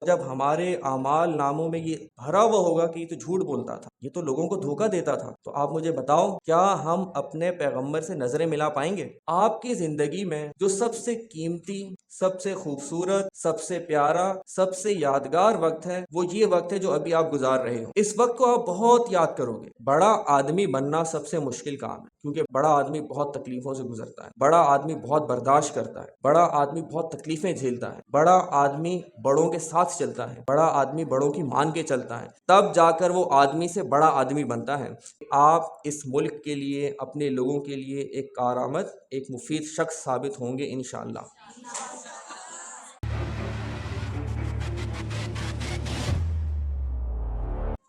جب ہمارے اعمال ناموں میں یہ بھرا ہوا ہوگا کہ یہ تو جھوٹ بولتا تھا، یہ تو لوگوں کو دھوکہ دیتا تھا، تو آپ مجھے بتاؤ کیا ہم اپنے پیغمبر سے نظریں ملا پائیں گے؟ آپ کی زندگی میں جو سب سے قیمتی، سب سے خوبصورت، سب سے پیارا، سب سے یادگار وقت ہے، وہ یہ وقت ہے جو ابھی آپ گزار رہے ہو۔ اس وقت کو آپ بہت یاد کرو گے۔ بڑا آدمی بننا سب سے مشکل کام ہے، کیونکہ بڑا آدمی بہت تکلیفوں سے گزرتا ہے، بڑا آدمی بہت برداشت کرتا ہے، بڑا آدمی بہت تکلیفیں جھیلتا ہے، بڑا آدمی بڑوں کے ساتھ چلتا ہے، بڑا آدمی بڑوں کی مان کے چلتا ہے، تب جا کر وہ آدمی سے بڑا آدمی بنتا ہے۔ آپ اس ملک کے لیے، اپنے لوگوں کے لیے ایک کارآمد، ایک مفید شخص ثابت ہوں گے انشاءاللہ۔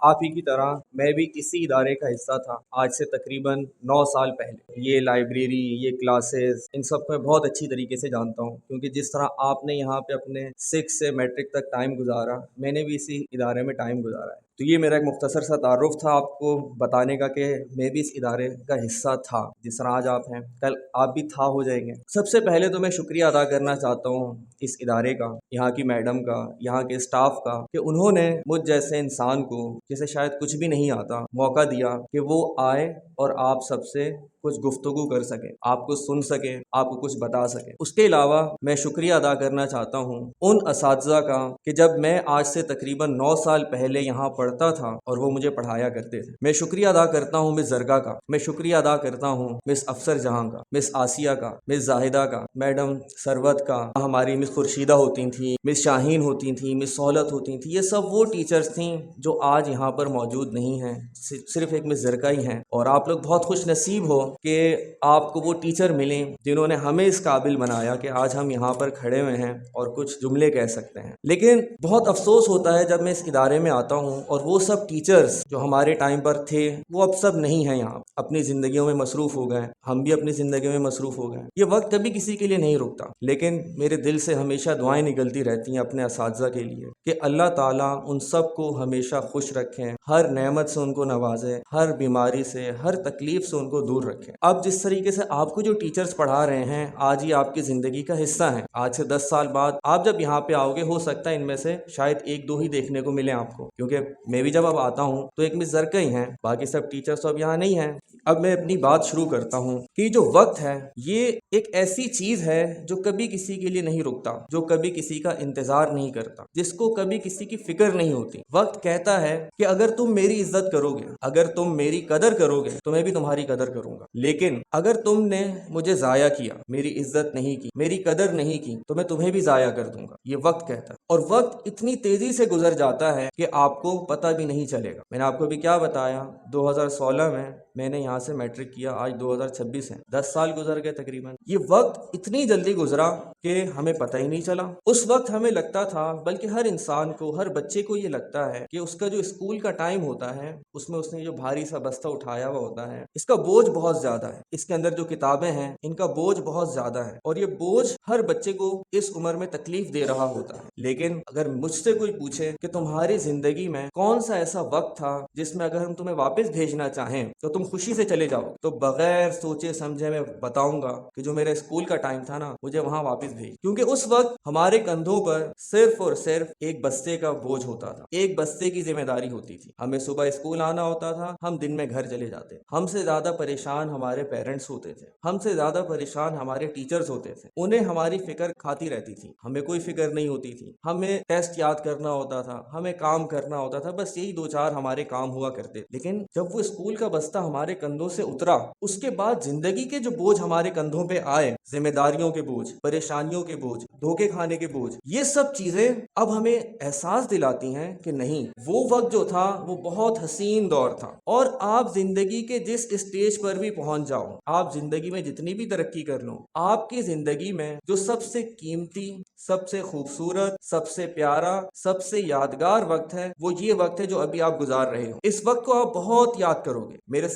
آپ ہی کی طرح میں بھی اسی ادارے کا حصہ تھا آج سے تقریباً 9 سال پہلے۔ یہ لائبریری، یہ کلاسز، ان سب کو میں بہت اچھی طریقے سے جانتا ہوں، کیونکہ جس طرح آپ نے یہاں پہ اپنے 6 سے میٹرک تک ٹائم گزارا، میں نے بھی اسی ادارے میں ٹائم گزارا ہے۔ تو یہ میرا ایک مختصر سا تعارف تھا آپ کو بتانے کا کہ میں بھی اس ادارے کا حصہ تھا، جس طرح آج آپ ہیں کل آپ بھی تھا ہو جائیں گے۔ سب سے پہلے تو میں شکریہ ادا کرنا چاہتا ہوں اس ادارے کا، یہاں کی میڈم کا، یہاں کے اسٹاف کا، کہ انہوں نے مجھ جیسے انسان کو، جسے شاید کچھ بھی نہیں آتا، موقع دیا کہ وہ آئے اور آپ سب سے کچھ گفتگو کر سکے، آپ کو سن سکے، آپ کو کچھ بتا سکے۔ اس کے علاوہ میں شکریہ ادا کرنا چاہتا ہوں ان اساتذہ کا کہ جب میں آج سے تقریباً 9 سال پہلے یہاں پڑھتا تھا اور وہ مجھے پڑھایا کرتے تھے۔ میں شکریہ ادا کرتا ہوں مس زرگا کا، میں شکریہ ادا کرتا ہوں مس افسر جہاں کا، مس آسیہ کا، مس زاہدہ کا، میڈم سروت کا، ہماری مس خورشیدہ ہوتی تھیں، مس شاہین ہوتی تھیں، مس سہولت ہوتی تھیں۔ یہ سب وہ ٹیچرز تھیں جو آج یہاں پر موجود نہیں ہیں، صرف ایک مس زرگا ہی ہیں، اور آپ لوگ بہت خوش نصیب ہو کہ آپ کو وہ ٹیچر ملیں جنہوں نے ہمیں اس قابل بنایا کہ آج ہم یہاں پر کھڑے ہوئے ہیں اور کچھ جملے کہہ سکتے ہیں۔ لیکن بہت افسوس ہوتا ہے جب میں اس ادارے میں آتا ہوں اور وہ سب ٹیچرز جو ہمارے ٹائم پر تھے وہ اب سب نہیں ہیں، یہاں اپنی زندگیوں میں مصروف ہو گئے، ہم بھی اپنی زندگیوں میں مصروف ہو گئے۔ یہ وقت کبھی کسی کے لیے نہیں رکتا، لیکن میرے دل سے ہمیشہ دعائیں نکلتی رہتی ہیں اپنے اساتذہ کے لیے کہ اللہ تعالیٰ ان سب کو ہمیشہ خوش رکھیں، ہر نعمت سے ان کو نوازے، ہر بیماری سے، ہر تکلیف سے ان کو دور رکھیں۔ اب جس طریقے سے آپ کو جو ٹیچرز پڑھا رہے ہیں آج یہ آپ کی زندگی کا حصہ ہیں۔ آج سے 10 سال بعد آپ جب یہاں پہ آؤ گے، ہو سکتا ہے ان میں سے شاید 1 2 ہی دیکھنے کو ملیں آپ کو، کیونکہ میں بھی جب اب آتا ہوں تو ایک مس زرکا ہی ہیں، باقی سب ٹیچرز تو اب یہاں نہیں ہیں۔ اب میں اپنی بات شروع کرتا ہوں کہ جو وقت ہے یہ ایک ایسی چیز ہے جو کبھی کسی کے لیے نہیں رکتا، جو کبھی کسی کا انتظار نہیں کرتا، جس کو کبھی کسی کی فکر نہیں ہوتی۔ وقت کہتا ہے کہ اگر تم میری عزت کرو گے، اگر تم میری قدر کرو گے تو میں بھی تمہاری قدر کروں گا، لیکن اگر تم نے مجھے ضائع کیا، میری عزت نہیں کی، میری قدر نہیں کی، تو میں تمہیں بھی ضائع کر دوں گا۔ یہ وقت کہتا ہے، اور وقت اتنی تیزی سے گزر جاتا ہے کہ آپ کو پتہ بھی نہیں چلے گا۔ میں نے آپ کو بھی کیا بتایا، 2016 میں نے یہاں سے میٹرک کیا، آج 2026 ہے، 10 سال گزر گئے تقریباً۔ یہ وقت اتنی جلدی گزرا کہ ہمیں پتہ ہی نہیں چلا۔ اس وقت ہمیں لگتا تھا، بلکہ ہر انسان کو، ہر بچے کو یہ لگتا ہے کہ اس کا جو اسکول کا ٹائم ہوتا ہے اس میں اس نے جو بھاری سا بستہ اٹھایا ہوا ہوتا ہے، اس کا بوجھ بہت زیادہ ہے، اس کے اندر جو کتابیں ہیں ان کا بوجھ بہت زیادہ ہے، اور یہ بوجھ ہر بچے کو اس عمر میں تکلیف دے رہا ہوتا ہے۔ لیکن اگر مجھ سے کوئی پوچھے کہ تمہاری زندگی میں کون سا ایسا وقت تھا جس میں اگر ہم تمہیں واپس بھیجنا چاہیں تو تم خوشی سے چلے جاؤ، تو بغیر سوچے سمجھے میں بتاؤں گا کہ جو میرا اسکول کا ٹائم تھا نا، مجھے وہاں واپس بھیج، کیونکہ اس وقت ہمارے کندھوں پر صرف اور صرف ایک بستے کا بوجھ ہوتا تھا، ایک بستے کی ذمہ داری ہوتی تھی۔ ہمیں صبح اسکول آنا ہوتا تھا، ہم دن میں گھر چلے جاتے۔ ہم سے زیادہ پریشان ہمارے پیرنٹس ہوتے تھے، ہم سے زیادہ پریشان ہمارے ٹیچرز ہوتے تھے، انہیں ہماری فکر کھاتی رہتی تھی، ہمیں کوئی فکر نہیں ہوتی تھی۔ ہمیں ٹیسٹ یاد کرنا ہوتا تھا، ہمیں کام کرنا ہوتا تھا، بس یہی 2 4 ہمارے کام ہوا کرتے۔ لیکن جب وہ اسکول کا بستہ ہمارے کندھوں سے اترا، اس کے بعد زندگی کے جو بوجھ ہمارے کندھوں پہ آئے، ذمہ داریوں کے بوجھ، پریشانیوں کے بوجھ، دھوکے کھانے کے بوجھ، یہ سب چیزیں اب ہمیں احساس دلاتی ہیں کہ نہیں، وہ وقت جو تھا وہ بہت حسین دور تھا۔ اور آپ زندگی کے جس اسٹیج پر بھی پہنچ جاؤ، آپ زندگی میں جتنی بھی ترقی کر لو، آپ کی زندگی میں جو سب سے قیمتی، سب سے خوبصورت، سب سے پیارا، سب سے یادگار وقت ہے، وہ یہ وقت ہے جو ابھی آپ گزار رہے ہو۔ اس وقت کو آپ بہت یاد کرو گے۔ میرے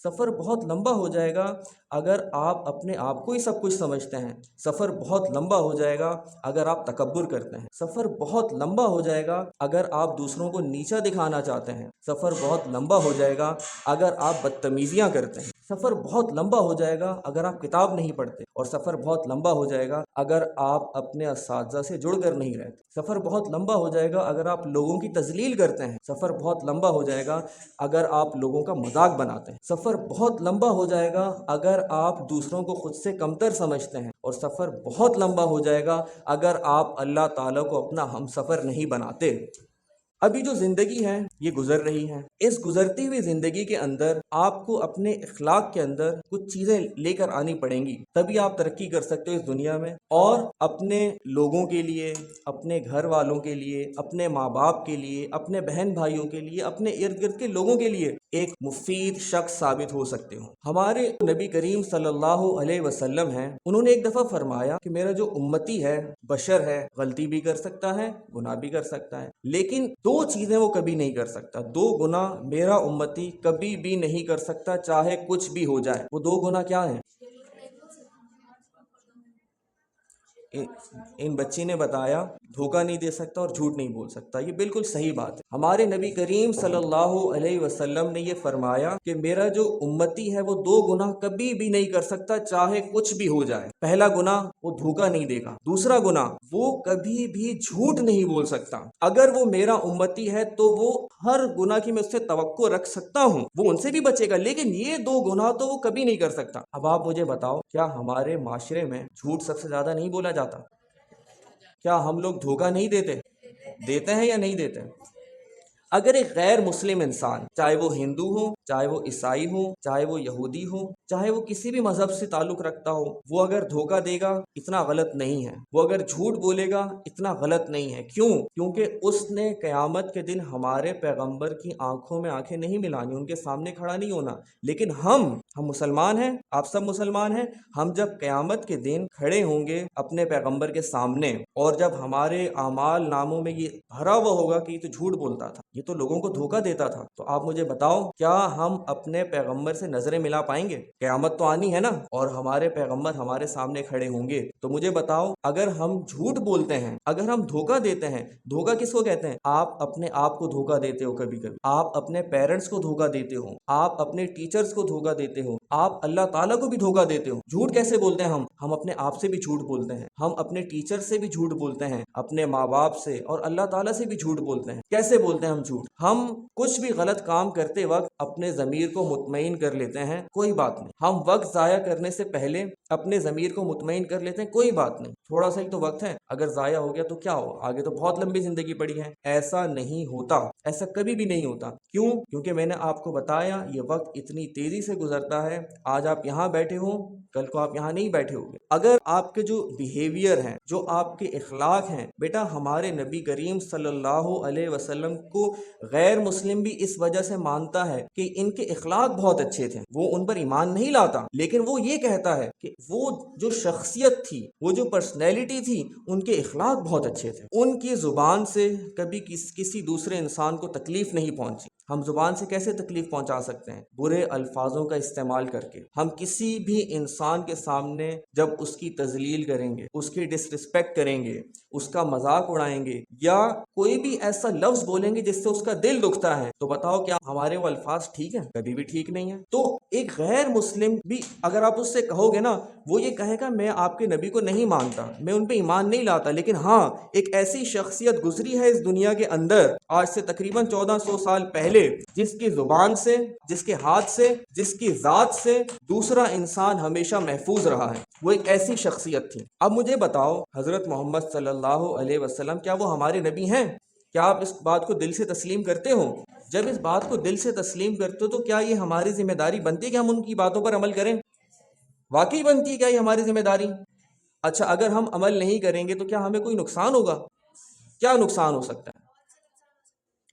سفر بہت لمبا ہو جائے گا اگر آپ اپنے آپ کو ہی سب کچھ سمجھتے ہیں، سفر بہت لمبا ہو جائے گا اگر آپ تکبر کرتے ہیں، سفر بہت لمبا ہو جائے گا اگر آپ دوسروں کو نیچا دکھانا چاہتے ہیں، سفر بہت لمبا ہو جائے گا اگر آپ بدتمیزیاں کرتے ہیں، سفر بہت لمبا ہو جائے گا اگر آپ کتاب نہیں پڑھتے، اور سفر بہت لمبا ہو جائے گا اگر آپ اپنے اساتذہ سے جڑ کر نہیں رہتے، سفر بہت لمبا ہو جائے گا اگر آپ لوگوں کی تذلیل کرتے ہیں، سفر بہت لمبا ہو جائے گا اگر آپ لوگوں کا مذاق بناتے ہیں، سفر بہت لمبا ہو جائے گا اگر آپ دوسروں کو خود سے کمتر سمجھتے ہیں، اور سفر بہت لمبا ہو جائے گا اگر آپ اللہ تعالیٰ کو اپنا ہم سفر نہیں بناتے۔ ابھی جو زندگی ہے یہ گزر رہی ہے، اس گزرتی ہوئی زندگی کے اندر آپ کو اپنے اخلاق کے اندر کچھ چیزیں لے کر آنی پڑیں گی، تبھی آپ ترقی کر سکتے ہو اس دنیا میں، اور اپنے لوگوں کے لیے، اپنے گھر والوں کے لیے، اپنے ماں باپ کے لیے، اپنے بہن بھائیوں کے لیے، اپنے ارد گرد کے لوگوں کے لیے ایک مفید شخص ثابت ہو سکتے ہو۔ ہمارے نبی کریم صلی اللہ علیہ وسلم ہیں، انہوں نے ایک دفعہ فرمایا کہ میرا جو امتی ہے بشر ہے، غلطی بھی کر سکتا ہے، گناہ بھی کر سکتا ہے، لیکن دو چیزیں وہ کبھی نہیں کر سکتا، دو گناہ میرا امتی کبھی بھی نہیں کر سکتا چاہے کچھ بھی ہو جائے۔ وہ دو گناہ کیا ہیں؟ ان بچی نے بتایا دھوکہ نہیں دے سکتا اور جھوٹ نہیں بول سکتا، یہ بالکل صحیح بات ہے۔ ہمارے نبی کریم صلی اللہ علیہ وسلم نے یہ فرمایا کہ میرا جو امتی ہے وہ دو گناہ کبھی بھی نہیں کر سکتا چاہے کچھ بھی ہو جائے۔ پہلا گناہ وہ دھوکہ نہیں دے گا، دوسرا گناہ وہ کبھی بھی جھوٹ نہیں بول سکتا۔ اگر وہ میرا امتی ہے تو وہ ہر گناہ کی میں اس سے توقع رکھ سکتا ہوں، وہ ان سے بھی بچے گا، لیکن یہ دو گناہ تو وہ کبھی نہیں کر سکتا۔ اب آپ مجھے بتاؤ، کیا ہمارے معاشرے میں جھوٹ سب سے زیادہ نہیں بولا جاتا؟ کیا ہم لوگ دھوکہ نہیں دیتے ہیں یا نہیں دیتے؟ اگر ایک غیر مسلم انسان، چاہے وہ ہندو ہو، چاہے وہ عیسائی ہو، چاہے وہ یہودی ہو، چاہے وہ کسی بھی مذہب سے تعلق رکھتا ہو، وہ اگر دھوکہ دے گا اتنا غلط نہیں ہے، وہ اگر جھوٹ بولے گا اتنا غلط نہیں ہے۔ کیوں؟ کیونکہ اس نے قیامت کے دن ہمارے پیغمبر کی آنکھوں میں آنکھیں نہیں ملانی، ان کے سامنے کھڑا نہیں ہونا۔ لیکن ہم مسلمان ہیں، آپ سب مسلمان ہیں، ہم جب قیامت کے دن کھڑے ہوں گے اپنے پیغمبر کے سامنے، اور جب ہمارے اعمال ناموں میں یہ بھرا ہوا ہوگا کہ یہ تو جھوٹ بولتا تھا، یہ تو لوگوں کو دھوکہ دیتا تھا، تو آپ مجھے بتاؤ کیا ہم اپنے پیغمبر سے نظریں ملا پائیں گے؟ قیامت تو آنی ہے نا، اور ہمارے پیغمبر ہمارے سامنے کھڑے ہوں گے، تو مجھے بتاؤ اگر ہم جھوٹ بولتے ہیں، اگر ہم دھوکہ دیتے ہیں، دھوکہ کس کو کہتے ہیں؟ آپ اپنے آپ کو دھوکہ دیتے ہو، کبھی کبھی آپ اپنے پیرنٹس کو دھوکہ دیتے ہو، آپ اپنے ٹیچرز کو دھوکہ دیتے ہو، آپ اللہ تعالیٰ کو بھی دھوکہ دیتے ہو۔ جھوٹ کیسے بولتے ہیں ہم اپنے آپ سے بھی جھوٹ بولتے ہیں، ہم اپنے ٹیچر سے بھی جھوٹ بولتے ہیں، اپنے ماں باپ سے اور اللہ تعالیٰ سے بھی جھوٹ بولتے ہیں۔ کیسے بولتے ہیں ہم جھوٹ؟ ہم کچھ بھی غلط کام کرتے وقت اپنے ضمیر کو مطمئن کر لیتے ہیں، کوئی بات نہیں، ہم وقت ضائع کرنے سے پہلے اپنے ضمیر کو مطمئن کر لیتے ہیں، کوئی بات نہیں، تھوڑا سا ہی تو وقت ہے، اگر ضائع ہو گیا تو کیا ہو، آگے تو بہت لمبی زندگی پڑی ہے۔ ایسا نہیں ہوتا، ایسا کبھی بھی نہیں ہوتا۔ کیوں؟ کیونکہ میں نے آپ کو بتایا یہ وقت اتنی تیزی سے گزرتا ہے، آج آپ یہاں بیٹھے ہو، کل کو آپ یہاں نہیں بیٹھے ہوگے۔ اگر آپ کے جو بیہیویئر ہیں، جو آپ کے اخلاق ہیں، بیٹا ہمارے نبی کریم صلی اللہ علیہ وسلم کو غیر مسلم بھی اس وجہ سے مانتا ہے کہ ان کے اخلاق بہت اچھے تھے، وہ ان پر ایمان نہیں لاتا، لیکن وہ یہ کہتا ہے کہ وہ جو شخصیت تھی، وہ جو پرسنالٹی تھی، ان کے اخلاق بہت اچھے تھے، ان کی زبان سے کبھی کسی دوسرے انسان کو تکلیف نہیں پہنچی۔ ہم زبان سے کیسے تکلیف پہنچا سکتے ہیں؟ برے الفاظوں کا استعمال کر کے۔ ہم کسی بھی انسان کے سامنے جب اس کی تذلیل کریں گے، اس کی ڈس رسپیکٹ کریں گے، اس کا مذاق اڑائیں گے، یا کوئی بھی ایسا لفظ بولیں گے جس سے اس کا دل دکھتا ہے، تو بتاؤ کیا ہمارے وہ الفاظ ٹھیک ہیں؟ کبھی بھی ٹھیک نہیں ہے۔ تو ایک غیر مسلم بھی اگر آپ اس سے کہو گے نا، وہ یہ کہے گا میں آپ کے نبی کو نہیں مانتا، میں ان پہ ایمان نہیں لاتا، لیکن ہاں ایک ایسی شخصیت گزری ہے اس دنیا کے اندر آج سے تقریباً 1400 سال پہلے، جس کی زبان سے، جس کے ہاتھ سے، جس کی ذات سے دوسرا انسان ہمیشہ محفوظ رہا ہے، وہ ایک ایسی شخصیت تھی۔ اب مجھے بتاؤ حضرت محمد صلی اللہ علیہ وسلم کیا وہ ہمارے نبی ہیں؟ کیا آپ اس بات کو دل سے تسلیم کرتے ہو؟ جب اس بات کو دل سے تسلیم کرتے ہو تو کیا یہ ہماری ذمہ داری بنتی ہے کہ ہم ان کی باتوں پر عمل کریں؟ واقعی بنتی ہے کیا یہ ہماری ذمہ داری؟ اچھا اگر ہم عمل نہیں کریں گے تو کیا ہمیں کوئی نقصان ہوگا؟ کیا نقصان ہو سکتا ہے؟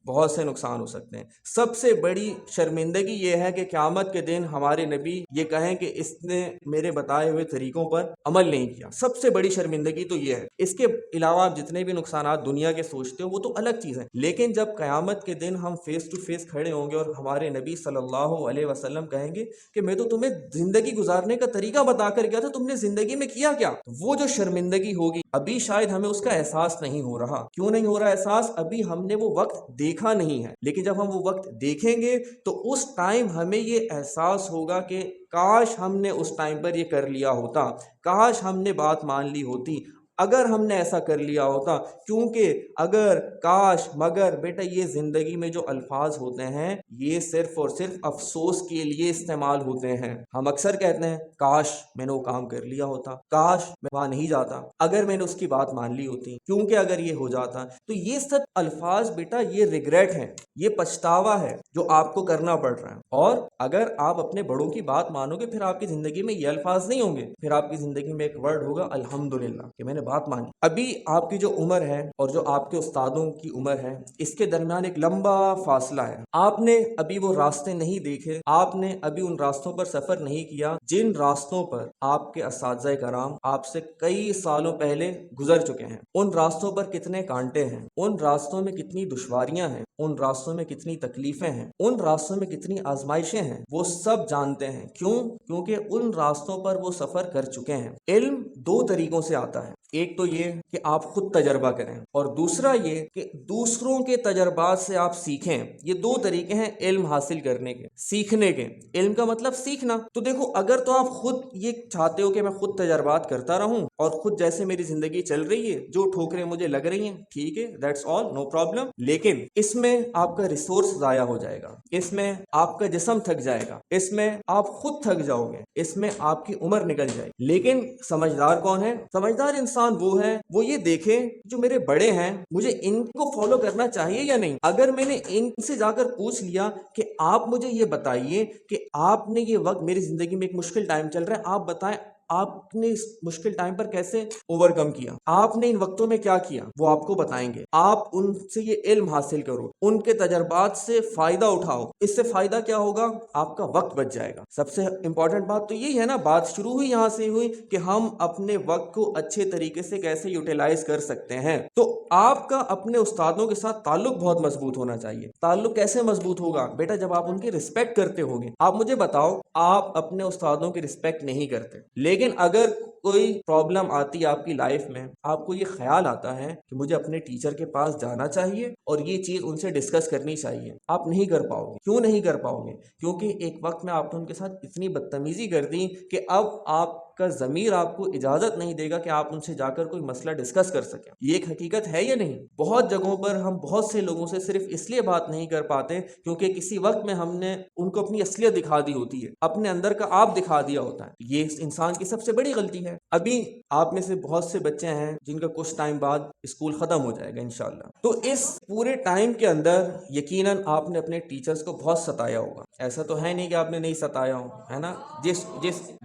بہت سے نقصان ہو سکتے ہیں۔ سب سے بڑی شرمندگی یہ ہے کہ قیامت کے دن ہمارے نبی یہ کہیں کہ اس نے میرے بتائے ہوئے طریقوں پر عمل نہیں کیا، سب سے بڑی شرمندگی تو یہ ہے۔ اس کے علاوہ آپ جتنے بھی نقصانات دنیا کے سوچتے ہو وہ تو الگ چیز ہے، لیکن جب قیامت کے دن ہم فیس ٹو فیس کھڑے ہوں گے اور ہمارے نبی صلی اللہ علیہ وسلم کہیں گے کہ میں تو تمہیں زندگی گزارنے کا طریقہ بتا کر گیا تھا، تم نے زندگی میں کیا کیا؟ وہ جو شرمندگی ہوگی ابھی شاید ہمیں اس کا احساس نہیں ہو رہا۔ کیوں نہیں ہو رہا احساس؟ ابھی ہم نے وہ وقت دیکھا نہیں ہے، لیکن جب ہم وہ وقت دیکھیں گے تو اس ٹائم ہمیں یہ احساس ہوگا کہ کاش ہم نے اس ٹائم پر یہ کر لیا ہوتا، کاش ہم نے بات مان لی ہوتی، اگر ہم نے ایسا کر لیا ہوتا۔ کیونکہ اگر، کاش، مگر، بیٹا یہ زندگی میں جو الفاظ ہوتے ہیں یہ صرف اور صرف افسوس کے لیے استعمال ہوتے ہیں۔ ہم اکثر کہتے ہیں کاش میں نے وہ کام کر لیا ہوتا، کاش میں وہاں نہیں جاتا، اگر میں نے اس کی بات مان لی ہوتی، کیونکہ اگر یہ ہو جاتا۔ تو یہ سب الفاظ بیٹا یہ ریگریٹ ہیں، یہ پچھتاوا ہے جو آپ کو کرنا پڑ رہا ہے۔ اور اگر آپ اپنے بڑوں کی بات مانو گے پھر آپ کی زندگی میں یہ الفاظ نہیں ہوں گے، پھر آپ کی زندگی میں ایک ورڈ ہوگا الحمدللہ کہ میں نے بات مانی۔ ابھی آپ کی جو عمر ہے اور جو آپ کے استادوں کی عمر ہے اس کے درمیان ایک لمبا فاصلہ ہے۔ آپ نے ابھی وہ راستے نہیں دیکھے، آپ نے ابھی ان راستوں پر سفر نہیں کیا جن راستوں پر آپ کے اساتذہ کرام آپ سے کئی سالوں پہلے گزر چکے ہیں۔ ان راستوں پر کتنے کانٹے ہیں، ان راستوں میں کتنی دشواریاں ہیں، ان راستوں میں کتنی تکلیفیں ہیں، ان راستوں میں کتنی آزمائشیں ہیں، وہ سب جانتے ہیں۔ کیوں؟ کیونکہ ان راستوں پر وہ سفر کر چکے ہیں۔ علم دو طریقوں سے آتا ہے، ایک تو یہ کہ آپ خود تجربہ کریں اور دوسرا یہ کہ دوسروں کے تجربات سے آپ سیکھیں۔ یہ دو طریقے ہیں علم حاصل کرنے کے، سیکھنے کے۔ علم کا مطلب سیکھنا۔ تو دیکھو اگر تو آپ خود یہ چاہتے ہو کہ میں خود تجربات کرتا رہوں اور خود جیسے میری زندگی چل رہی ہے جو ٹھوکریں مجھے لگ رہی ہیں ٹھیک ہے، دیٹس آل، نو پرابلم، لیکن اس میں آپ کا ریسورس ضائع ہو جائے گا، اس میں آپ کا جسم تھک جائے گا، اس میں آپ خود تھک جاؤ گے، اس میں آپ کی عمر نکل جائے گی۔ لیکن سمجھدار کون ہے؟ سمجھدار انسان وہ ہے وہ یہ دیکھے جو میرے بڑے ہیں مجھے ان کو فالو کرنا چاہیے یا نہیں۔ اگر میں نے ان سے جا کر پوچھ لیا کہ آپ مجھے یہ بتائیے کہ آپ نے یہ وقت میری زندگی میں ایک مشکل ٹائم چل رہا ہے، آپ بتائیں آپ نے اس مشکل ٹائم پر کیسے اوور کم کیا، آپ نے ان وقتوں میں کیا کیا، وہ آپ کو بتائیں گے۔ آپ ان سے یہ علم حاصل کرو، ان کے تجربات سے فائدہ اٹھاؤ۔ اس سے فائدہ کیا ہوگا؟ آپ کا وقت بچ جائے گا۔ سب سے امپورٹنٹ بات تو یہی ہے نا، بات شروع ہوئی یہاں سے ہوئی کہ ہم اپنے وقت کو اچھے طریقے سے کیسے یوٹیلائز کر سکتے ہیں۔ تو آپ کا اپنے استادوں کے ساتھ تعلق بہت مضبوط ہونا چاہیے۔ تعلق کیسے مضبوط ہوگا؟ بیٹا جب آپ ان کی رسپیکٹ کرتے ہوگے۔ آپ مجھے بتاؤ آپ اپنے استادوں کی رسپیکٹ نہیں کرتے، لیکن اگر کوئی پرابلم آتی ہے آپ کی لائف میں، آپ کو یہ خیال آتا ہے کہ مجھے اپنے ٹیچر کے پاس جانا چاہیے اور یہ چیز ان سے ڈسکس کرنی چاہیے، آپ نہیں کر پاؤ گے۔ کیوں نہیں کر پاؤ گے؟ کیونکہ ایک وقت میں آپ نے ان کے ساتھ اتنی بدتمیزی کر دی کہ اب آپ کا ضمیر آپ کو اجازت نہیں دے گا کہ آپ ان سے جا کر کوئی مسئلہ ڈسکس کر سکیں۔ یہ ایک حقیقت ہے یا نہیں؟ بہت جگہوں پر ہم بہت سے لوگوں سے صرف اس لیے بات نہیں کر پاتے کیونکہ کسی وقت میں ہم نے ان کو اپنی اصلیت دکھا دی ہوتی ہے، اپنے اندر کا آپ دکھا دیا ہوتا ہے۔ یہ انسان کی سب سے بڑی غلطی ہے۔ ابھی آپ میں سے بہت سے بچے ہیں جن کا کچھ ٹائم بعد اسکول ختم ہو جائے گا انشاءاللہ، تو اس پورے ٹائم کے اندر یقیناً آپ نے اپنے ٹیچرز کو بہت ستایا ہوگا۔ ایسا تو ہے نہیں کہ آپ نے نہیں ستایا ہو، ہے نا؟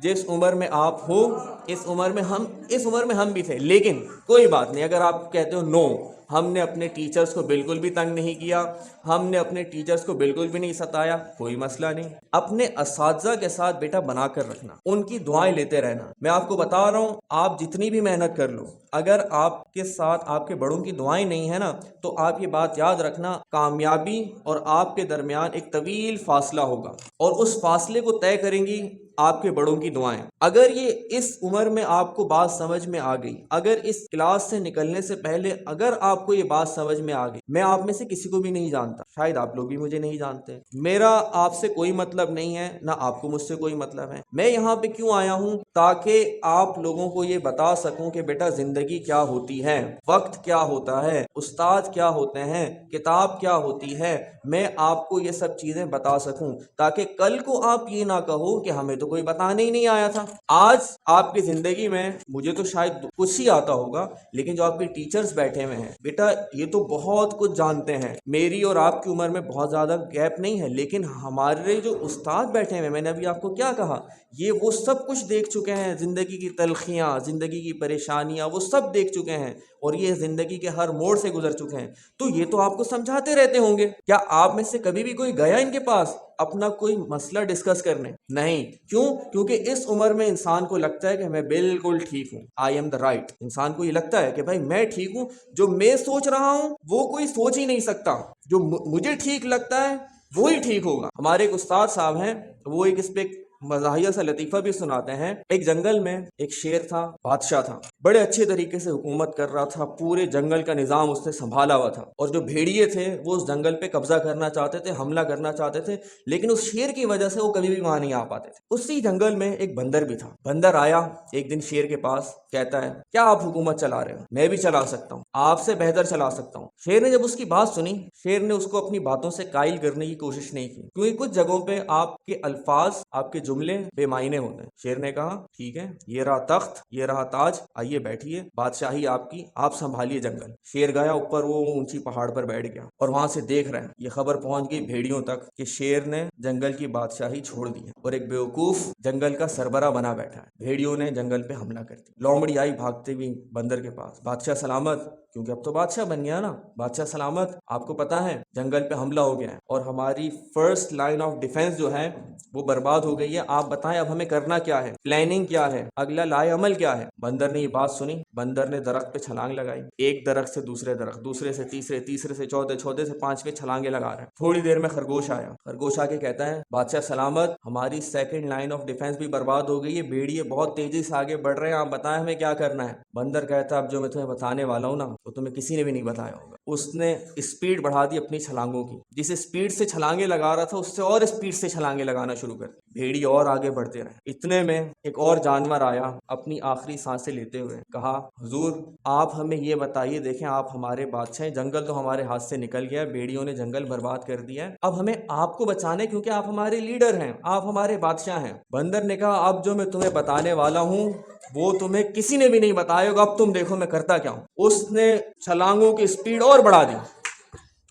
جس عمر میں آپ ہو اس عمر میں ہم بھی تھے، لیکن کوئی بات نہیں۔ اگر آپ کہتے ہو نو ہم نے اپنے ٹیچرز کو بالکل بھی تنگ نہیں کیا، ہم نے اپنے ٹیچرز کو بالکل بھی نہیں ستایا، کوئی مسئلہ نہیں۔ اپنے اساتذہ کے ساتھ بیٹا بنا کر رکھنا، ان کی دعائیں لیتے رہنا۔ میں آپ کو بتا رہا ہوں آپ جتنی بھی محنت کر لو، اگر آپ کے ساتھ آپ کے بڑوں کی دعائیں نہیں ہیں نا تو آپ یہ بات یاد رکھنا، کامیابی اور آپ کے درمیان ایک طویل فاصلہ ہوگا اور اس فاصلے کو طے کریں گی آپ کے بڑوں کی دعائیں۔ اگر یہ اس عمر میں آپ کو بات سمجھ میں آ گئی، اگر اس کلاس سے نکلنے سے پہلے اگر آپ کو یہ بات سمجھ میں آ گئی، میں آپ میں سے کسی کو بھی نہیں جانتا، شاید آپ لوگ بھی مجھے نہیں جانتے، میرا آپ سے کوئی مطلب نہیں ہے، نہ آپ کو مجھ سے کوئی مطلب ہے۔ میں یہاں پہ کیوں آیا ہوں؟ تاکہ آپ لوگوں کو یہ بتا سکوں کہ بیٹا زندگی کیا ہوتی ہے، وقت کیا ہوتا ہے، استاد کیا ہوتے ہیں، کتاب کیا ہوتی ہے، میں آپ کو یہ سب چیزیں بتا سکوں تاکہ کل کو آپ یہ نہ کہو کہ ہمیں تو کوئی بتانے ہی نہیں آیا تھا۔ آج آپ کی زندگی میں مجھے تو شاید کچھ ہی آتا ہوگا، لیکن جو آپ کے ٹیچرز بیٹھے ہوئے ہیں بیٹا یہ تو بہت کچھ جانتے ہیں۔ میری اور آپ کی عمر میں بہت زیادہ گیپ نہیں ہے، لیکن ہمارے جو استاد بیٹھے ہوئے، میں نے ابھی آپ کو کیا کہا، یہ وہ سب کچھ دیکھ چکے ہیں، زندگی کی تلخیاں، زندگی کی پریشانیاں وہ سب دیکھ چکے ہیں۔ اور یہ زندگی کے ہر موڑ سے گزر چکے ہیں، تو یہ تو آپ کو سمجھاتے رہتے ہوں گے۔ کیا آپ میں سے کبھی بھی کوئی گیا ان کے پاس اپنا کوئی مسئلہ ڈسکس کرنے؟ نہیں۔ کیوں؟ کیونکہ اس عمر میں انسان کو لگتا ہے کہ میں بالکل ٹھیک ہوں، آئی ایم دا رائٹ۔ انسان کو یہ لگتا ہے کہ بھائی میں ٹھیک ہوں، جو میں سوچ رہا ہوں وہ کوئی سوچ ہی نہیں سکتا، جو مجھے ٹھیک لگتا ہے وہی ٹھیک ہوگا۔ ہمارے ایک استاد صاحب ہیں، وہ ایک اس پہ مزاحیہ سا لطیفہ بھی سناتے ہیں۔ ایک جنگل میں ایک شیر تھا، بادشاہ تھا، بڑے اچھے طریقے سے حکومت کر رہا تھا، پورے جنگل کا نظام اس نے سنبھالا ہوا تھا، اور جو بھیڑیے تھے وہ اس جنگل پہ قبضہ کرنا چاہتے تھے، حملہ کرنا چاہتے تھے، لیکن اس شیر کی وجہ سے وہ کبھی بھی وہاں نہیں آ پاتے تھے۔ اسی جنگل میں ایک بندر بھی تھا۔ بندر آیا ایک دن شیر کے پاس، کہتا ہے کیا آپ حکومت چلا رہے ہو؟ میں بھی چلا سکتا ہوں، آپ سے بہتر چلا سکتا ہوں۔ شیر نے جب اس کی بات سنی، شیر نے اس کو اپنی باتوں سے قائل کرنے کی کوشش نہیں کی، کیونکہ کچھ جگہوں پہ آپ کے الفاظ، آپ کے جملے بے معنی ہوتے ہیں۔ شیر نے کہا ٹھیک ہے، یہ رہا تخت، یہ رہا تاج، آئیے بیٹھیے، بادشاہی آپ کی، آپ سنبھالیے جنگل۔ شیر گیا اوپر، وہ اونچی پہاڑ پر بیٹھ گیا، اور وہاں سے دیکھ رہے ہیں، یہ خبر پہنچ گئی بھیڑیوں تک کہ شیر نے جنگل کی بادشاہی چھوڑ دی ہے اور ایک بیوقوف جنگل کا سربراہ بنا بیٹھا ہے۔ بھیڑیوں نے جنگل پہ حملہ کر دیا۔ لومڑی آئی بھاگتے ہوئی بندر کے پاس، بادشاہ سلامت، کیونکہ اب تو بادشاہ بن گیا نا، بادشاہ سلامت، آپ کو پتا ہے جنگل پہ حملہ ہو گیا ہے اور ہماری فرسٹ لائن آف ڈیفense جو ہے وہ برباد ہو گئی ہے، آپ بتائیں اب ہمیں کرنا کیا ہے، پلاننگ کیا ہے، اگلا لائے عمل کیا ہے؟ بندر نے یہ بات سنی، بندر نے درخت پہ چھلانگ لگائی، ایک درخت سے دوسرے درخت، دوسرے سے تیسرے، تیسرے سے چوتھے، چوتھے سے پانچویں چھلانگیں لگا رہے ہیں۔ تھوڑی دیر میں خرگوش آیا، خرگوش آ کے کہتا ہے بادشاہ سلامت، ہماری سیکنڈ لائن آف ڈیفenس بھی برباد ہو گئی ہے، بھیڑیے بہت تیزی سے آگے بڑھ رہے ہیں، آپ بتائیں ہمیں کیا کرنا ہے؟ بندر کہتا ہے اب جو میں تمہیں بتانے والا ہوں نا وہ تمہیں کسی نے بھی نہیں بتایا ہوگا۔ اس نے اسپیڈ بڑھا دی اپنی چھلانگوں کی، جس اسپیڈ سے چھلانگیں لگا رہا تھا اس سے اور اسپیڈ سے چھلانگیں لگانا شروع کر دی۔ بھیڑی اور آگے بڑھتے رہے۔ اتنے میں ایک اور جانور آیا، اپنی آخری سانسیں لیتے ہوئے کہا حضور آپ ہمیں یہ بتائیے، دیکھیں آپ ہمارے بادشاہ ہیں، جنگل تو ہمارے ہاتھ سے نکل گیا ہے، بھیڑیوں نے جنگل برباد کر دیا ہے، اب ہمیں آپ کو بچانا ہے کیونکہ آپ ہمارے لیڈر ہیں، آپ ہمارے بادشاہ ہیں۔ بندر نے کہا اب جو میں تمہیں بتانے والا ہوں وہ تمہیں کسی نے بھی نہیں بتایا ہوگا، اب تم دیکھو میں کرتا کیا ہوں۔ اس نے چھلانگوں کی اسپیڈ اور بڑھا دی،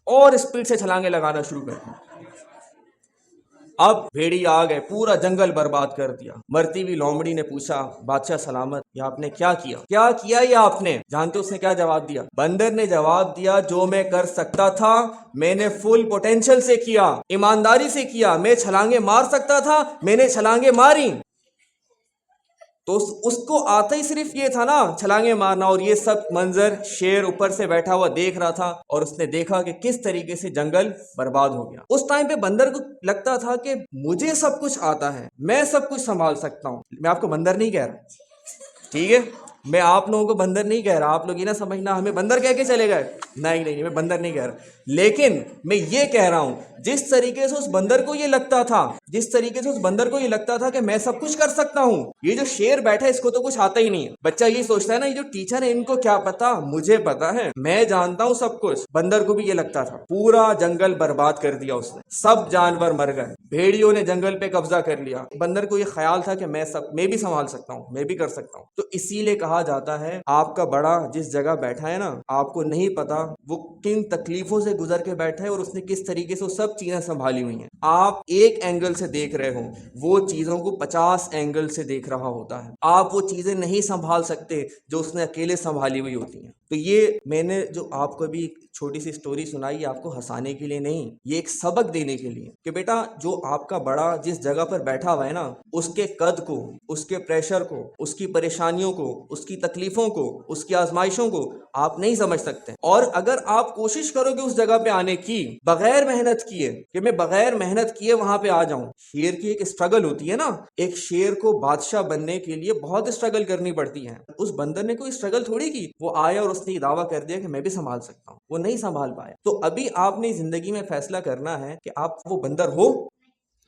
اور اسپیڈ سے چھلانگیں لگانا شروع کر دی۔ اب بھیڑی آ گئے، پورا جنگل برباد کر دیا۔ مرتی ہوئی لومڑی نے پوچھا بادشاہ سلامت یہ آپ نے کیا کیا؟ کیا کیا یہ آپ نے؟ جانتے اس نے کیا جواب دیا؟ بندر نے جواب دیا جو میں کر سکتا تھا میں نے فل پوٹینشل سے کیا، ایمانداری سے کیا، میں چھلانگیں مار سکتا تھا میں نے چھلانگیں ماری۔ تو اس کو آتا ہی صرف یہ تھا نا چھلانگیں مارنا، اور یہ سب منظر شیر اوپر سے بیٹھا ہوا دیکھ رہا تھا، اور اس نے دیکھا کہ کس طریقے سے جنگل برباد ہو گیا۔ اس ٹائم پہ بندر کو لگتا تھا کہ مجھے سب کچھ آتا ہے، میں سب کچھ سنبھال سکتا ہوں۔ میں آپ کو بندر نہیں کہہ رہا، ٹھیک ہے، میں آپ لوگوں کو بندر نہیں کہہ رہا، آپ لوگ یہ نہ سمجھنا ہمیں بندر کہہ کے چلے گئے، نہیں، میں بندر نہیں کہہ رہا، لیکن میں یہ کہہ رہا ہوں جس طریقے سے اس بندر کو یہ لگتا تھا، جس طریقے سے اس بندر کو یہ لگتا تھا کہ میں سب کچھ کر سکتا ہوں، یہ جو شیر بیٹھا ہے اس کو تو کچھ آتا ہی نہیں ہے۔ بچہ یہ سوچتا ہے نا یہ جو ٹیچر ہے ان کو کیا پتا، مجھے پتا ہے، میں جانتا ہوں سب کچھ۔ بندر کو بھی یہ لگتا تھا، پورا جنگل برباد کر دیا اس نے، سب جانور مر گئے، بھیڑیوں نے جنگل پہ قبضہ کر لیا۔ بندر کو یہ خیال تھا کہ میں بھی سنبھال سکتا ہوں، میں بھی کر سکتا ہوں۔ تو اسی لیے کہا جاتا ہے آپ کا بڑا جس جگہ بیٹھا ہے نا، آپ کو نہیں پتا وہ کن تکلیفوں سے گزر کے بیٹھا ہے اور اس نے کس طریقے سے وہ سب چیزیں سنبھالی ہوئی ہیں۔ آپ ایک اینگل سے دیکھ رہے ہو، وہ چیزوں کو 50 اینگل سے دیکھ رہا ہوتا ہے۔ آپ وہ چیزیں نہیں سنبھال سکتے جو اس نے اکیلے سنبھالی ہوئی ہوتی ہیں۔ تو یہ میں نے جو آپ کو بھی چھوٹی سی سٹوری سنائی، آپ کو ہنسانے کے لیے نہیں، یہ ایک سبق دینے کے لیے کہ بیٹا جو آپ کا بڑا جس جگہ پر بیٹھا ہوا ہے نا، اس کے قد کو، اس کے پریشر کو، اس کی پریشانیوں کو، اس کی تکلیفوں کو، اس کی آزمائشوں کو آپ نہیں سمجھ سکتے۔ اور اگر آپ کوشش کرو گے اس جگہ پہ آنے کی بغیر محنت کیے، کہ میں بغیر محنت کیے وہاں پہ آ جاؤں، شیر کی ایک اسٹرگل ہوتی ہے نا، ایک شیر کو بادشاہ بننے کے لیے بہت اسٹرگل کرنی پڑتی ہے۔ اس بندر نے کوئی اسٹرگل تھوڑی کی، وہ آیا اور اس نے یہ دعویٰ کر دیا کہ میں بھی سنبھال سکتا ہوں، وہ نہیں سنبھال پایا۔ تو ابھی آپ نے زندگی میں فیصلہ کرنا ہے کہ آپ وہ بندر ہو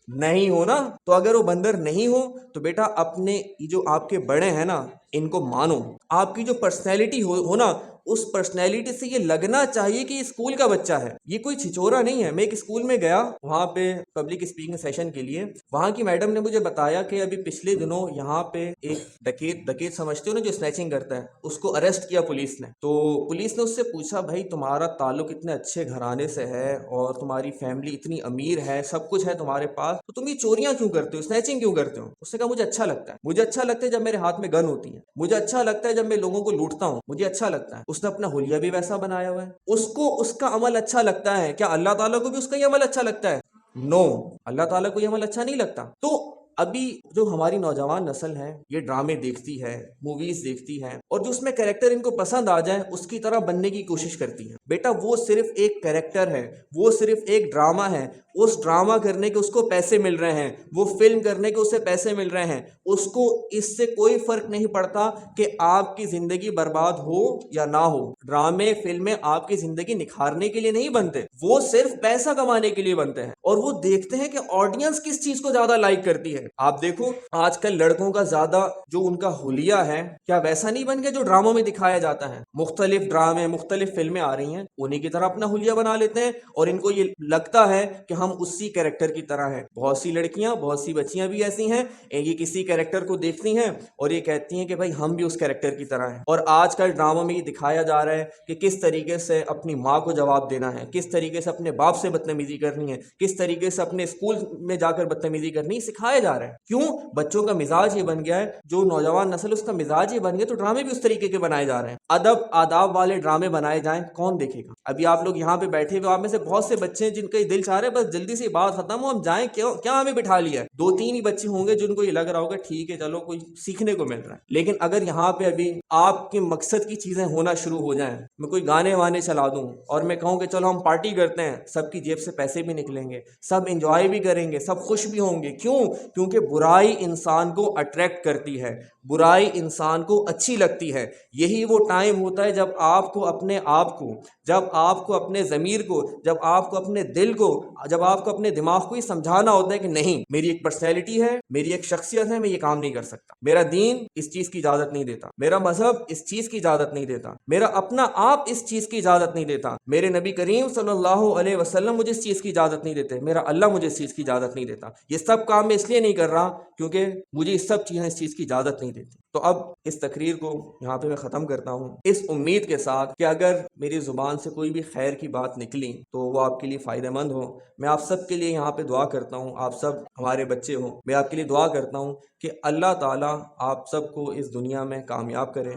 نہیں ہو نا۔ تو اگر وہ بندر نہیں ہو تو بیٹا اپنے جو آپ کے بڑے ہیں نا ان کو مانو، آپ کی جو پرسنالٹی ہو نا، اس پرسنالٹی سے یہ لگنا چاہیے کہ یہ اسکول کا بچہ ہے، یہ کوئی چھچورا نہیں ہے۔ میں ایک اسکول میں گیا، وہاں پہ پبلک اسپیکنگ سیشن کے لیے، وہاں کی میڈم نے مجھے بتایا کہ ابھی پچھلے دنوں یہاں پہ ایک ڈکیت سمجھتے ہو نا جو اسنیچنگ کرتا ہے، اس کو اریسٹ کیا پولیس نے۔ تو پولیس نے اس سے پوچھا بھائی تمہارا تعلق اتنے اچھے گھرانے سے ہے اور تمہاری فیملی اتنی امیر ہے، سب کچھ ہے تمہارے پاس، تو تم یہ چوریاں کیوں کرتے ہو، اسنیچنگ کیوں کرتے ہو؟ اس نے کہا مجھے اچھا لگتا ہے، مجھے اچھا لگتا ہے جب میرے ہاتھ میں گن ہوتی ہے، مجھے اچھا لگتا ہے جب میں لوگوں کو لوٹتا ہوں، مجھے اچھا لگتا ہے۔ اس نے اپنا حلیہ بھی ویسا بنایا ہوا ہے، اس کو اس کا عمل اچھا لگتا ہے، کیا اللہ تعالیٰ کو بھی اس کا یہ عمل اچھا لگتا ہے؟ نو، اللہ تعالیٰ کو یہ عمل اچھا نہیں لگتا۔ تو ابھی جو ہماری نوجوان نسل ہے یہ ڈرامے دیکھتی ہے، موویز دیکھتی ہے، اور جو اس میں کریکٹر ان کو پسند آ جائے اس کی طرح بننے کی کوشش کرتی ہے۔ بیٹا وہ صرف ایک کریکٹر ہے، وہ صرف ایک ڈرامہ ہے، اس ڈرامہ کرنے کے اس کو پیسے مل رہے ہیں، وہ فلم کرنے کے اسے پیسے مل رہے ہیں، اس کو اس سے کوئی فرق نہیں پڑتا کہ آپ کی زندگی برباد ہو یا نہ ہو۔ ڈرامے فلمیں آپ کی زندگی نکھارنے کے لیے نہیں بنتے، وہ صرف پیسہ کمانے کے لیے بنتے ہیں، اور وہ دیکھتے ہیں کہ آڈینس کس چیز کو زیادہ لائک کرتی ہے۔ آپ دیکھو آج کل لڑکوں کا زیادہ جو ان کا حلیہ ہے کیا ویسا نہیں بن گیا جو ڈراموں میں دکھایا جاتا ہے؟ مختلف ڈرامے، مختلف فلمیں آ رہی ہیں، انہی کی طرح اپنا حلیہ بنا لیتے ہیں، اور ان کو یہ لگتا ہے کہ ہم اسی کیریکٹر کی طرح ہیں۔ بہت سی لڑکیاں، بہت سی بچیاں بھی ایسی ہیں، یہ کسی کیریکٹر کو دیکھتی ہیں اور یہ کہتی ہیں کہ بھائی ہم بھی اس کیریکٹر کی طرح ہیں۔ اور آج کل ڈراموں میں یہ دکھایا جا رہا ہے کہ کس طریقے سے اپنی ماں کو جواب دینا ہے، کس طریقے سے اپنے باپ سے بدتمیزی کرنی ہے، کس طریقے سے اپنے اسکول میں جا کر بدتمیزی کرنی ہے، سکھایا جا رہا ہے۔ کیوں؟ بچوں کا مزاج یہ بن گیا ہے، جو نوجوان نسل اس کا مزاج یہ بن گیا، تو ڈرامے بھی اس طریقے کے بنائے جا رہے ہیں۔ ادب آداب والے ڈرامے بنائے جائیں، کون دیکھے گا؟ ابھی آپ لوگ یہاں پہ بیٹھے ہوئے، آپ میں سے بہت سے بچے ہیں جن کا یہ دل چاہ رہا ہے بس جلدی سے بات ختم ہو، ہم جائیں، کیا ہمیں بٹھا لیا ہے؟ دو تین ہی بچے ہوں گے جن کو یہ لگ رہا ہوگا ٹھیک ہے چلو کوئی سیکھنے کو مل رہا ہے۔ لیکن اگر یہاں پہ ابھی آپ کے مقصد کی چیزیں ہونا شروع ہو جائیں، میں کوئی گانے وانے چلا دوں اور میں کہوں کہ چلو ہم پارٹی کرتے ہیں، سب کی جیب سے پیسے بھی نکلیں گے، سب انجوائے بھی کریں گے، سب خوش بھی ہوں گے، کیوں؟ کیونکہ برائی انسان کو اٹریکٹ کرتی ہے، برائی انسان کو اچھی لگتی ہے۔ یہی وہ ٹائم ہوتا ہے جب آپ کو اپنے آپ کو، جب آپ کو اپنے ضمیر کو، جب آپ کو اپنے دل کو، جب آپ کو اپنے دماغ کو یہ سمجھانا ہوتا ہے کہ نہیں، میری ایک پرسنالٹی ہے، میری ایک شخصیت ہے، میں یہ کام نہیں کر سکتا، میرا دین اس چیز کی اجازت نہیں دیتا، میرا مذہب اس چیز کی اجازت نہیں دیتا، میرا اپنا آپ اس چیز کی اجازت نہیں دیتا، میرے نبی کریم صلی اللہ علیہ وسلم مجھے اس چیز کی اجازت نہیں دیتے، میرا اللہ مجھے اس چیز کی اجازت نہیں دیتا۔ یہ سب کام میں اس لیے نہیں کر رہا کیونکہ مجھے اس سب چیزیں اس چیز کی اجازت نہیں دیتی۔ تو اب اس تقریر کو یہاں پہ میں ختم کرتا ہوں، اس امید کے ساتھ کہ اگر میری زبان سے کوئی بھی خیر کی بات نکلی تو وہ آپ کے لیے فائدہ مند ہو۔ میں آپ سب کے لیے یہاں پہ دعا کرتا ہوں، آپ سب ہمارے بچے ہوں، میں آپ کے لیے دعا کرتا ہوں کہ اللہ تعالیٰ آپ سب کو اس دنیا میں کامیاب کرے،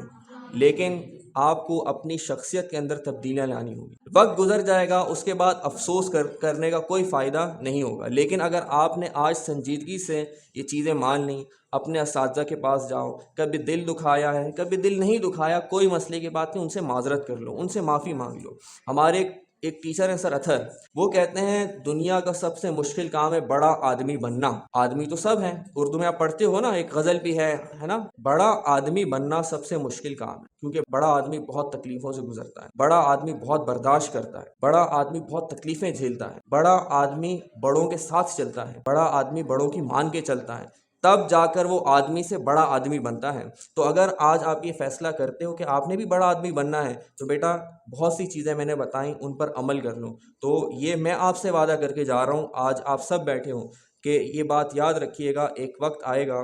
لیکن آپ کو اپنی شخصیت کے اندر تبدیلیاں لانی ہوگی۔ وقت گزر جائے گا، اس کے بعد افسوس کرنے کا کوئی فائدہ نہیں ہوگا، لیکن اگر آپ نے آج سنجیدگی سے یہ چیزیں مان لیں، اپنے اساتذہ کے پاس جاؤ، کبھی دل دکھایا ہے، کبھی دل نہیں دکھایا، کوئی مسئلے کی بات نہیں، ان سے معذرت کر لو، ان سے معافی مانگ لو۔ ہمارے ایک ٹیچر ہیں سر اتھر، وہ کہتے ہیں دنیا کا سب سے مشکل کام ہے بڑا آدمی بننا۔ آدمی تو سب ہیں، اردو میں آپ پڑھتے ہو نا، ایک غزل بھی ہے نا، بڑا آدمی بننا سب سے مشکل کام ہے، کیونکہ بڑا آدمی بہت تکلیفوں سے گزرتا ہے، بڑا آدمی بہت برداشت کرتا ہے، بڑا آدمی بہت تکلیفیں جھیلتا ہے، بڑا آدمی بڑوں کے ساتھ چلتا ہے، بڑا آدمی بڑوں کی مان کے چلتا ہے، تب جا کر وہ آدمی سے بڑا آدمی بنتا ہے۔ تو اگر آج آپ یہ فیصلہ کرتے ہو کہ آپ نے بھی بڑا آدمی بننا ہے تو بیٹا بہت سی چیزیں میں نے بتائیں، ان پر عمل کر لو۔ تو یہ میں آپ سے وعدہ کر کے جا رہا ہوں، آج آپ سب بیٹھے ہوں، کہ یہ بات یاد رکھیے گا، ایک وقت آئے گا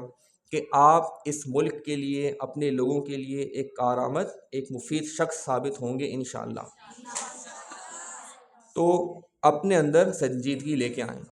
کہ آپ اس ملک کے لیے، اپنے لوگوں کے لیے ایک کارآمد، ایک مفید شخص ثابت ہوں گے انشاءاللہ۔ تو اپنے اندر سنجیدگی لے کے آئیں۔